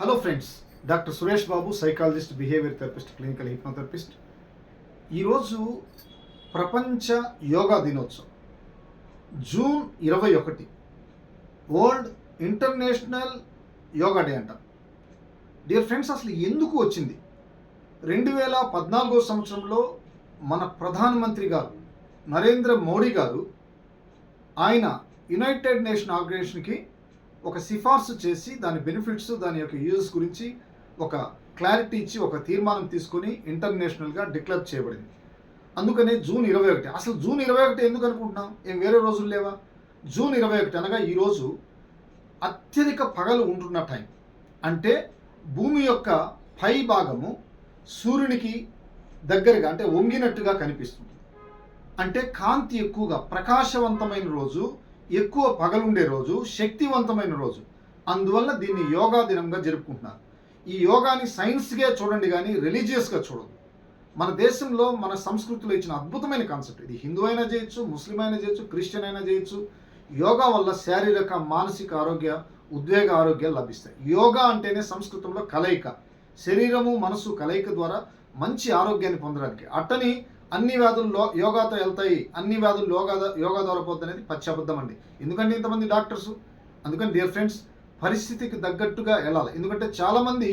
Hello friends, doctor Suresh Babu, psychologist, behaviour therapist, clinical hypnotherapist. ఈరోజు ప్రపంచ యోగా దినోత్సవం, June 21, world international yoga day అంట. డియర్ ఫ్రెండ్స్, అసలు ఎందుకు వచ్చింది? 2014 సంవత్సరంలో మన ప్రధానమంత్రి గారు నరేంద్ర మోడీ గారు ఆయన యునైటెడ్ నేషన్ ఆర్గనైజేషన్కి ఒక సిఫార్సు చేసి దాని బెనిఫిట్స్, దాని యొక్క యూజెస్ గురించి ఒక క్లారిటీ ఇచ్చి ఒక తీర్మానం తీసుకొని ఇంటర్నేషనల్గా డిక్లేర్ చేయబడింది. అందుకనే జూన్ 21. అసలు జూన్ 21 ఎందుకు అనుకుంటున్నాం? ఏం వేరే రోజులు లేవా? జూన్ 21 అనగా ఈరోజు అత్యధిక పగలు ఉంటున్న టైం. అంటే భూమి యొక్క పై భాగము సూర్యునికి దగ్గరగా, అంటే వంగినట్టుగా కనిపిస్తుంది. అంటే కాంతి ఎక్కువగా, ప్రకాశవంతమైన రోజు, ఎక్కువ పగలుండే రోజు, శక్తివంతమైన రోజు. అందువల్ల దీన్ని యోగా దినంగా జరుపుకుంటున్నారు. ఈ యోగాని సైన్స్గా చూడండి, కానీ రిలీజియస్గా చూడదు. మన దేశంలో, మన సంస్కృతిలో ఇచ్చిన అద్భుతమైన కాన్సెప్ట్ ఇది. హిందూ అయినా చేయొచ్చు, ముస్లిం అయినా చేయొచ్చు, క్రిస్టియన్ అయినా చేయొచ్చు. యోగా వల్ల శారీరక, మానసిక ఆరోగ్య, ఉద్వేగ ఆరోగ్యాలు లభిస్తాయి. యోగా అంటేనే సంస్కృతంలో కలయిక, శరీరము మనసు కలయిక ద్వారా మంచి ఆరోగ్యాన్ని పొందడానికి. అట్టని అన్ని వ్యాధులు యోగాతో వెళ్తాయి, అన్ని వ్యాధులు యోగా ద్వారా పోద్ది అనేది పచ్చబద్ధం అండి. ఎందుకంటే ఇంతమంది డాక్టర్స్. అందుకని డియర్ ఫ్రెండ్స్, పరిస్థితికి తగ్గట్టుగా వెళ్ళాలి. ఎందుకంటే చాలామంది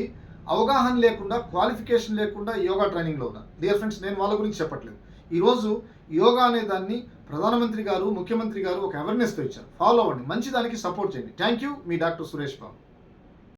అవగాహన లేకుండా, క్వాలిఫికేషన్ లేకుండా యోగా ట్రైనింగ్లో ఉన్నారు. డియర్ ఫ్రెండ్స్, నేను వాళ్ళ గురించి చెప్పట్లేదు. ఈరోజు యోగా అనే దాన్ని ప్రధానమంత్రి గారు, ముఖ్యమంత్రి గారు ఒక అవేర్నెస్తో ఇచ్చారు. ఫాలో అవ్వండి, మంచి దానికి సపోర్ట్ చేయండి. Thank you, me doctor Suresh Babu.